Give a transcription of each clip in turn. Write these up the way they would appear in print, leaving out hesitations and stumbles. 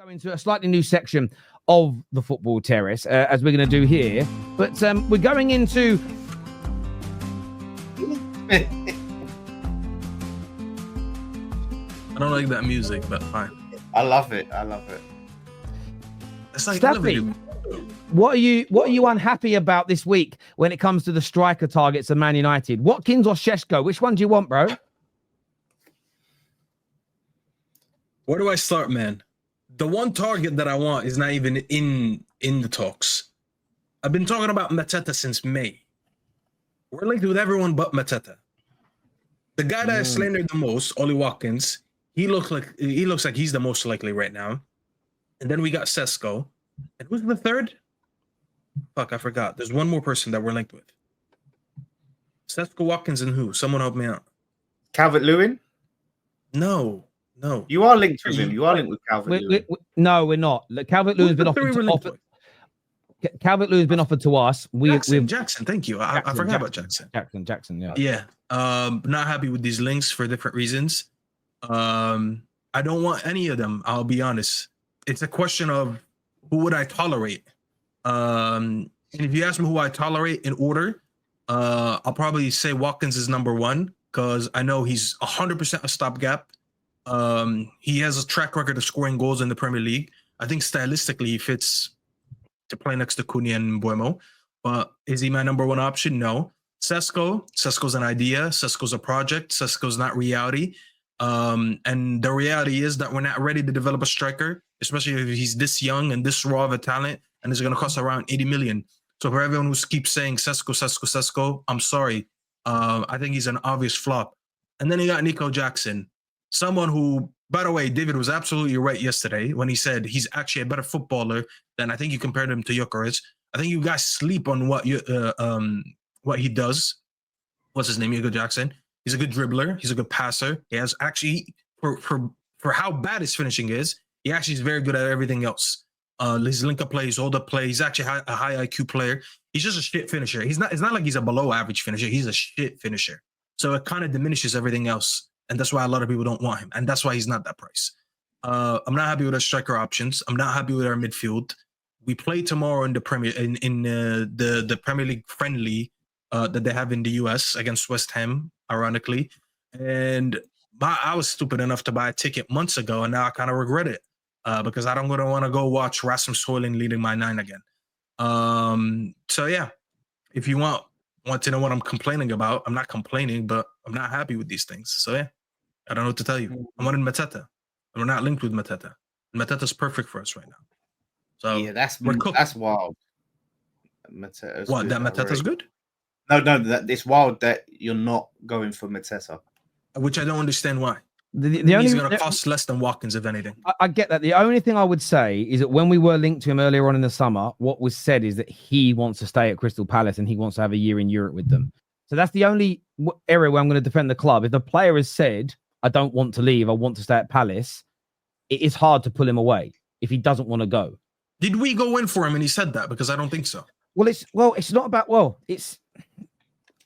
Go into a slightly new section of the football terrace, as we're going to do here. But we're going into... I don't like that music, but fine. I love it. It's like Staffy, what are you unhappy about this week when it comes to the striker targets of Man United? Watkins or Šeško? Which one do you want, bro? Where do I start, man? The one target that I want is not even in the talks. I've been talking about Mateta since May. We're linked with everyone but Mateta. The guy that I slandered the most, Ollie Watkins, he looks like he's the most likely right now. And then we got Šeško. And who's the third? Fuck, I forgot. There's one more person that we're linked with. Šeško, Watkins, and who? Someone help me out. Calvert-Lewin? No. You are linked with him. You are linked with Calvert-Lewin. No, we're not. Calvert-Lewin's been offered. Calvert-Lewin's been offered to us. Jackson, thank you. I forgot about Jackson. Jackson, yeah. Yeah. Not happy with these links for different reasons. I don't want any of them, I'll be honest. It's a question of who would I tolerate? And if you ask me who I tolerate in order, I'll probably say Watkins is number one because I know he's 100% a stopgap. He has a track record of scoring goals in the Premier League. I think stylistically he fits to play next to Cunha and Buemo. But is he my number one option? No. Šeško's an idea. Šeško's a project. Šeško's not reality. And the reality is that we're not ready to develop a striker, especially if he's this young and this raw of a talent, and it's going to cost around 80 million. So for everyone who keeps saying Šeško, I'm sorry. I think he's an obvious flop. And then you got Nico Jackson, someone who, by the way, David was absolutely right yesterday when he said he's actually a better footballer than I think you compared him to Gyökeres. I think you guys sleep on what he does. What's his name? Nico Jackson. He's a good dribbler. He's a good passer. He has actually, for how bad his finishing is, he actually is very good at everything else. His link-up play, his hold-up play. He's actually a high IQ player. He's just a shit finisher. It's not like he's a below-average finisher. He's a shit finisher. So it kind of diminishes everything else, and that's why a lot of people don't want him, and that's why he's not that price. I'm not happy with our striker options. I'm not happy with our midfield. We play tomorrow in the Premier the Premier League friendly that they have in the US against West Ham, ironically. And I was stupid enough to buy a ticket months ago, and now I kind of regret it because I don't want to go watch Rasmus Højlund leading my 9 again. So yeah, if you want to know what I'm complaining about, I'm not complaining, but I'm not happy with these things. So yeah, I don't know what to tell you. I'm wanting Mateta, and we're not linked with Mateta. Mateta's perfect for us right now. So yeah, that's wild. Mateta's what? That Mateta's good? No, it's wild that you're not going for Mateta. Which I don't understand why. He's going to cost less than Watkins, if anything. I get that. The only thing I would say is that when we were linked to him earlier on in the summer, what was said is that he wants to stay at Crystal Palace and he wants to have a year in Europe with them. So that's the only area where I'm going to defend the club. If the player has said, I don't want to leave, I want to stay at Palace, it is hard to pull him away if he doesn't want to go. Did we go in for him and he said that? Because I don't think so. It's not about,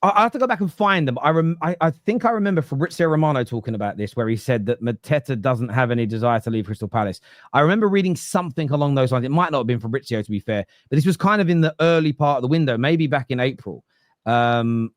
I have to go back and find them. I think I remember Fabrizio Romano talking about this, where he said that Mateta doesn't have any desire to leave Crystal Palace. I remember reading something along those lines. It might not have been Fabrizio, to be fair, but this was kind of in the early part of the window, maybe back in April. I'll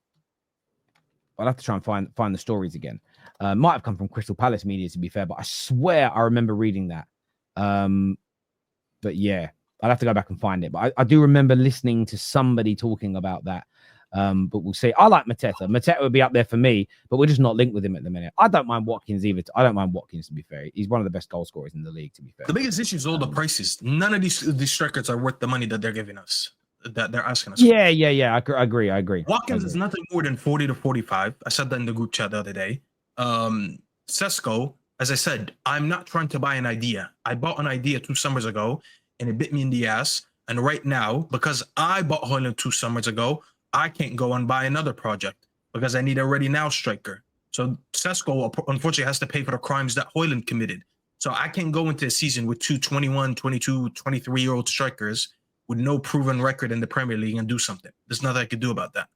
have to try and find the stories again. Might have come from Crystal Palace media, to be fair, but I swear I remember reading that. But yeah, I'll have to go back and find it. But I do remember listening to somebody talking about that. But we'll see. I like Mateta. Mateta would be up there for me, but we're just not linked with him at the minute. I don't mind Watkins either. I don't mind Watkins, to be fair. He's one of the best goal scorers in the league, to be fair. The biggest issue is all the prices. None of these strikers are worth the money that they're giving us, that they're asking us. Yeah. I agree. Watkins is nothing more than 40 to 45. I said that in the group chat the other day. Šeško, as I said, I'm not trying to buy an idea. I bought an idea 2 summers ago, and it bit me in the ass. And right now, because I bought Højlund 2 summers ago, I can't go and buy another project because I need a ready now striker. So Šeško, unfortunately, has to pay for the crimes that Højlund committed. So I can't go into a season with 2 21, 22, 23-year-old strikers with no proven record in the Premier League and do something. There's nothing I could do about that.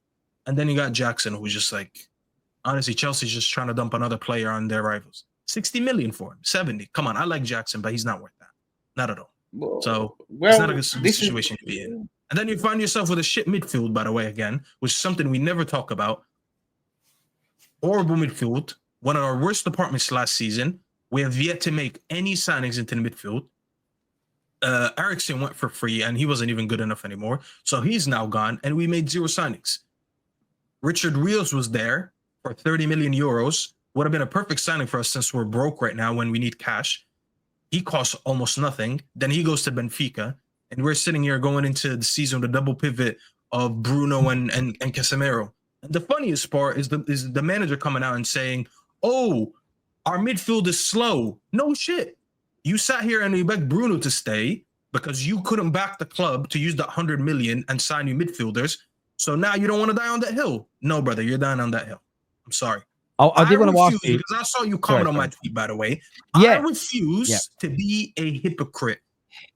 And then you got Jackson, who's just like, honestly, Chelsea's just trying to dump another player on their rivals. 60 million for him, 70. Come on, I like Jackson, but he's not worth that. Not at all. Well, So well, it's not a good this situation is, to be in. And then you find yourself with a shit midfield, by the way, again, which is something we never talk about. Horrible midfield. One of our worst departments last season. We have yet to make any signings into the midfield. Ericsson went for free, and he wasn't even good enough anymore. So he's now gone, and we made 0 signings. Richard Rios was there for 30 million euros. Would have been a perfect signing for us since we're broke right now when we need cash. He costs almost nothing. Then he goes to Benfica, and we're sitting here going into the season with a double pivot of Bruno and Casemiro. And the funniest part is the manager coming out and saying, "Oh, our midfield is slow." No shit. You sat here and you begged Bruno to stay because you couldn't back the club to use that 100 million and sign new midfielders. So now you don't want to die on that hill. No, brother, you're dying on that hill. I'm sorry. I did want to ask you, because I saw you comment on my tweet, by the way. Yeah. I refuse to be a hypocrite.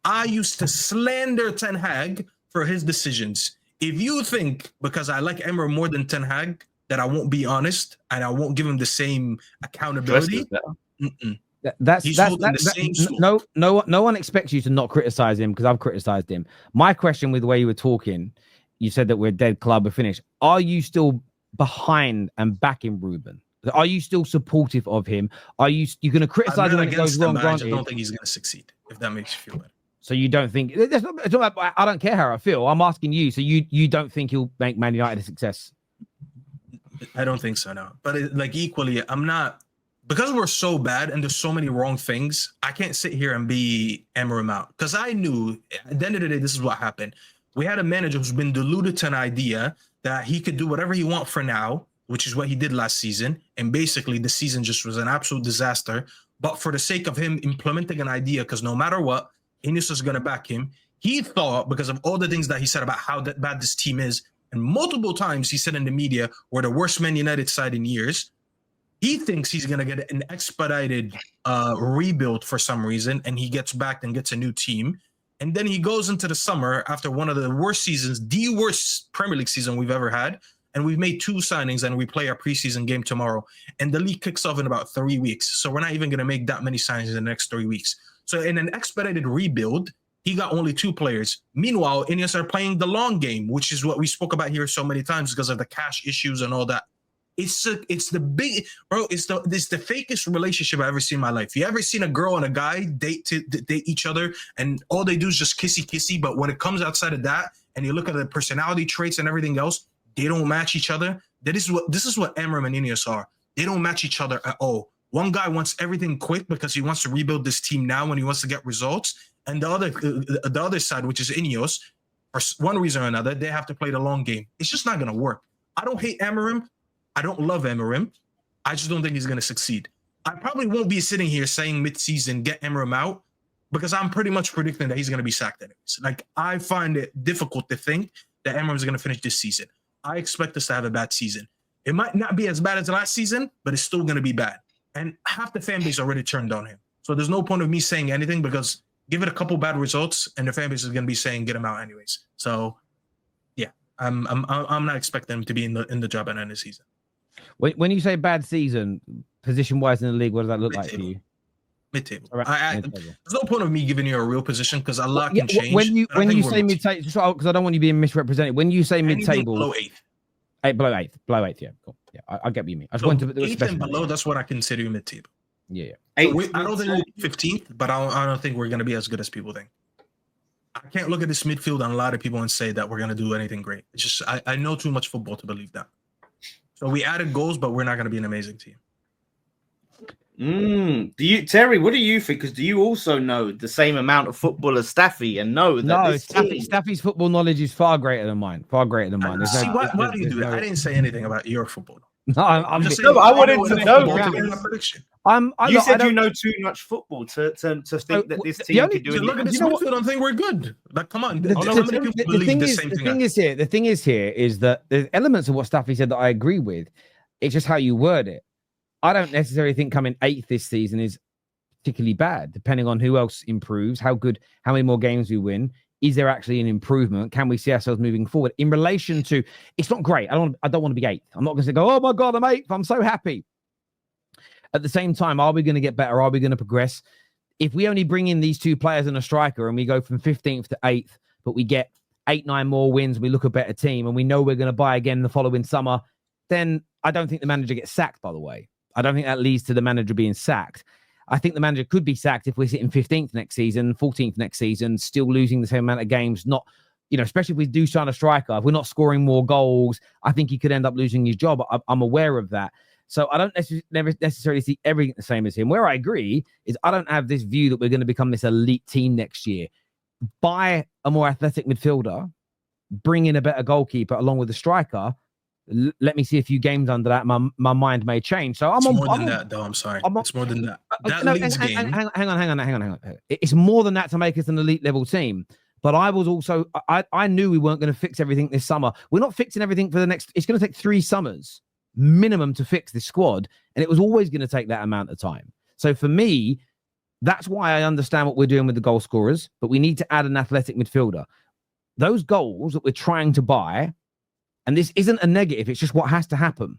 I used to slander Ten Hag for his decisions. If you think because I like Emery more than Ten Hag that I won't be honest and I won't give him the same accountability, no one expects you to not criticize him because I've criticized him. My question with the way you were talking, you said that we're a dead club, we're finished. Are you still behind and backing Ruben? Are you still supportive of him? Are you going to criticize him when it goes wrong? I just don't think he's going to succeed. If that makes you feel better. So you don't think? I don't care how I feel. I'm asking you. So you don't think he'll make Man United a success? I don't think so. No, but equally, I'm not. Because we're so bad and there's so many wrong things, I can't sit here and be Amorim out. Because I knew at the end of the day, this is what happened. We had a manager who's been deluded to an idea that he could do whatever he wants for now, which is what he did last season. And basically, the season just was an absolute disaster. But for the sake of him implementing an idea, because no matter what, Ineos is going to back him. He thought, because of all the things that he said about how bad this team is, and multiple times he said in the media, we're the worst Man United side in years. He thinks he's going to get an expedited rebuild for some reason, and he gets back and gets a new team. And then he goes into the summer after one of the worst seasons, the worst Premier League season we've ever had. And we've made 2 signings, and we play our preseason game tomorrow. And the league kicks off in about 3 weeks. So we're not even going to make that many signings in the next 3 weeks. So in an expedited rebuild, he got only 2 players. Meanwhile, Ineos are playing the long game, which is what we spoke about here so many times because of the cash issues and all that. It's the fakest relationship I've ever seen in my life. You ever seen a girl and a guy date each other and all they do is just kissy, but when it comes outside of that and you look at the personality traits and everything else, they don't match each other. This is what Amorim and Ineos are. They don't match each other at all. One guy wants everything quick because he wants to rebuild this team now and he wants to get results. And the other side, which is Ineos, for one reason or another, they have to play the long game. It's just not going to work. I don't hate Amorim. I don't love Amorim. I just don't think he's going to succeed. I probably won't be sitting here saying mid-season, get Amorim out, because I'm pretty much predicting that he's going to be sacked anyways. Like, I find it difficult to think that Amorim is going to finish this season. I expect us to have a bad season. It might not be as bad as last season, but it's still going to be bad. And half the fan base already turned on him. So there's no point of me saying anything because give it a couple bad results and the fan base is going to be saying get him out anyways. So yeah, I'm not expecting him to be in the job at the end of the season. When you say bad season, position-wise in the league, what does that look like for you? Mid-table. Right. There's no point of me giving you a real position because a lot can change. When you say mid-table, because I don't want you being misrepresented. When you say mid-table, below 8th. Below eighth. Yeah, cool. Yeah, I get what you mean. I just want to 8th and below. That's what I consider mid-table. Yeah. I don't think we're 15th, but I don't think we're going to be as good as people think. I can't look at this midfield and a lot of people and say that we're going to do anything great. It's just I know too much football to believe that. So we added goals, but we're not going to be an amazing team. Terry, what do you think? Because do you also know the same amount of football as Staffy and know that Staffy's football knowledge is far greater than mine. Far greater than mine. Why do you do that? I didn't say anything about your football. No, I'm just saying. I wanted to know. Prediction. You said you know too much football to think that this team could do it. Look at this midfield and think we're good. Like, come on. The thing is here is that there's elements of what Staffy said that I agree with. It's just how you word it. I don't necessarily think coming 8th this season is particularly bad, depending on who else improves, how many more games we win. Is there actually an improvement? Can we see ourselves moving forward? In relation to, it's not great. I don't want to be 8th. I'm not going to go, oh my God, I'm 8th. I'm so happy. At the same time, are we going to get better? Are we going to progress? if we only bring in these 2 players and a striker and we go from 15th to 8th, but we get 8-9 more wins, we look a better team, and we know we're going to buy again the following summer, then I don't think the manager gets sacked, by the way. I don't think that leads to the manager being sacked. I think the manager could be sacked if we're sitting 15th next season, 14th next season, still losing the same amount of games, not, especially if we do sign a striker, if we're not scoring more goals, I think he could end up losing his job. I'm aware of that. So I don't necessarily see everything the same as him. Where I agree is I don't have this view that we're going to become this elite team next year. Buy a more athletic midfielder, bring in a better goalkeeper along with a striker. Let me see a few games under that. My mind may change. So it's more than that, though. I'm sorry. It's more than that. That Leeds game. Hang on. It's more than that to make us an elite level team. But I was also, I knew we weren't going to fix everything this summer. We're not fixing everything for the next, it's going to take 3 summers minimum to fix this squad. And it was always going to take that amount of time. So for me, that's why I understand what we're doing with the goal scorers, but we need to add an athletic midfielder. Those goals that we're trying to buy, and this isn't a negative, it's just what has to happen.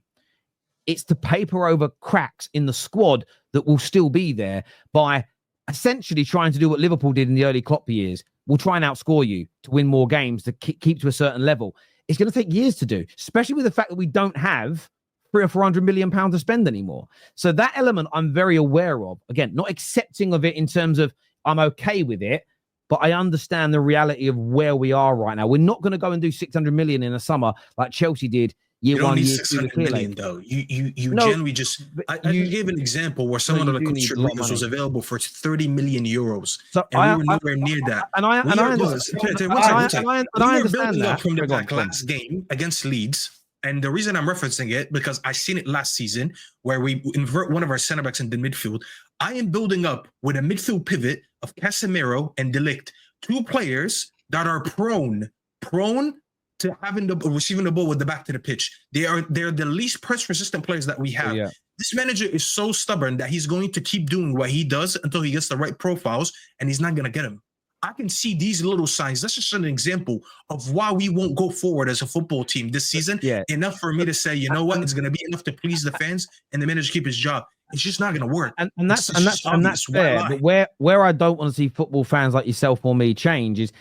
It's to paper over cracks in the squad that will still be there by essentially trying to do what Liverpool did in the early Klopp years. We'll try and outscore you to win more games, to keep to a certain level. It's going to take years to do, especially with the fact that we don't have 300 or 400 million pounds to spend anymore. So that element I'm very aware of. Again, not accepting of it in terms of I'm okay with it, but I understand the reality of where we are right now. We're not going to go and do 600 million in a summer like Chelsea did year 1, year 2. 600 million, though. You generally just. I gave an example where someone like Coach Rodriguez was available for 30 million euros, so and we were nowhere near that. And I understand that from the last game against Leeds. And the reason I'm referencing it, because I seen it last season where we invert one of our center backs in the midfield. I am building up with a midfield pivot of Casemiro and De Ligt, 2 players that are prone to receiving the ball with the back to the pitch. They're the least press resistant players that we have. Yeah. This manager is so stubborn that he's going to keep doing what he does until he gets the right profiles, and he's not going to get them. I can see these little signs. That's just an example of why we won't go forward as a football team this season. Yeah. Enough for me to say, you know what, it's going to be enough to please the fans and the manager keep his job. It's just not going to work. And that's fair. But where I don't want to see football fans like yourself or me change is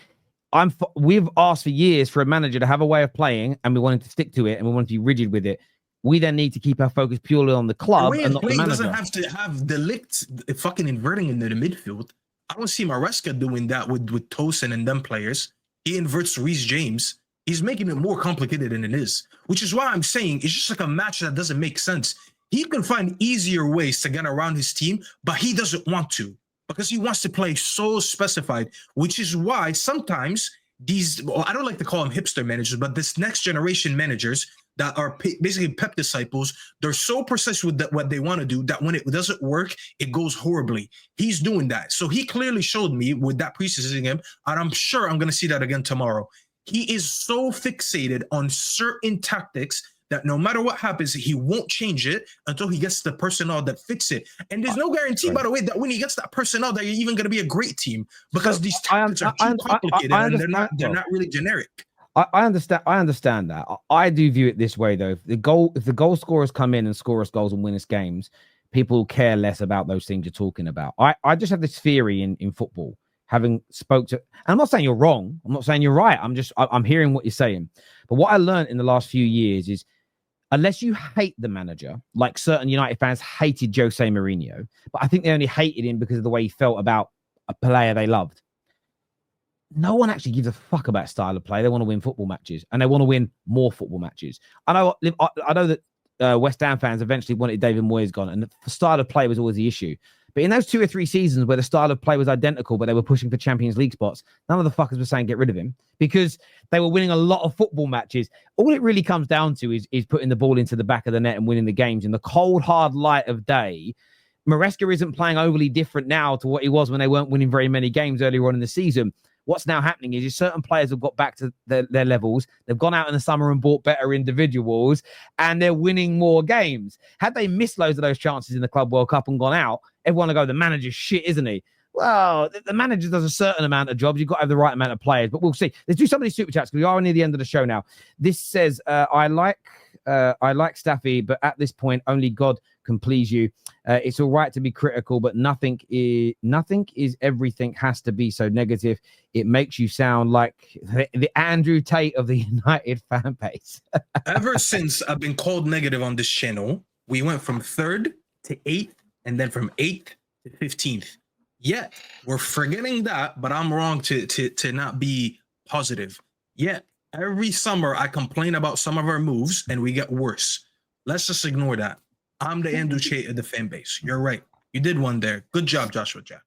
we've asked for years for a manager to have a way of playing, and we wanted to stick to it, and we want to be rigid with it. We then need to keep our focus purely on the club and not the manager. Doesn't have to have the Ligt fucking inverting into the midfield. I don't see Maresca doing that with Tosin and them players. He inverts Reece James. He's making it more complicated than it is, which is why I'm saying it's just like a match that doesn't make sense. He can find easier ways to get around his team, but he doesn't want to because he wants to play so specified, which is why sometimes I don't like to call them hipster managers, but this next generation managers that are basically Pep disciples, they're so precise with what they want to do that when it doesn't work, it goes horribly. He's doing that. So he clearly showed me with that preseason game, and I'm sure I'm going to see that again tomorrow. He is so fixated on certain tactics that no matter what happens, he won't change it until he gets the personnel that fits it. And there's no guarantee, by the way, that when he gets that personnel, that you're even going to be a great team because these tactics are too complicated and they're not really generic. I understand that. I do view it this way, though. If the goal scorers come in and score us goals and win us games, people care less about those things you're talking about. I just have this theory in football, having spoke to, and I'm not saying you're wrong. I'm not saying you're right. I'm hearing what you're saying. But what I learned in the last few years is, unless you hate the manager, like certain United fans hated Jose Mourinho, but I think they only hated him because of the way he felt about a player they loved. No one actually gives a fuck about style of play. They want to win football matches, and they want to win more football matches. I know that West Ham fans eventually wanted David Moyes gone, and the style of play was always the issue. But in those 2 or 3 seasons where the style of play was identical, but they were pushing for Champions League spots, none of the fuckers were saying get rid of him because they were winning a lot of football matches. All it really comes down to is putting the ball into the back of the net and winning the games. In the cold, hard light of day, Maresca isn't playing overly different now to what he was when they weren't winning very many games earlier on in the season. What's now happening is certain players have got back to their levels. They've gone out in the summer and bought better individuals, and they're winning more games. Had they missed loads of those chances in the Club World Cup and gone out, everyone would go, the manager's shit, isn't he? Well, the manager does a certain amount of jobs. You've got to have the right amount of players, but we'll see. Let's do some of these super chats because we are near the end of the show now. This says, I like I like Staffy, but at this point, only God can please you. It's all right to be critical, but nothing is everything has to be so negative. It makes you sound like the Andrew Tate of the United fan base. Ever since I've been called negative on this channel, we went from 3rd to 8th, and then from 8th to 15th. Yet we're forgetting that, but I'm wrong to not be positive. Yet every summer I complain about some of our moves and we get worse. Let's just ignore that. I'm the Andrew Tate of the fan base. You're right. You did one there. Good job, Joshua Jack.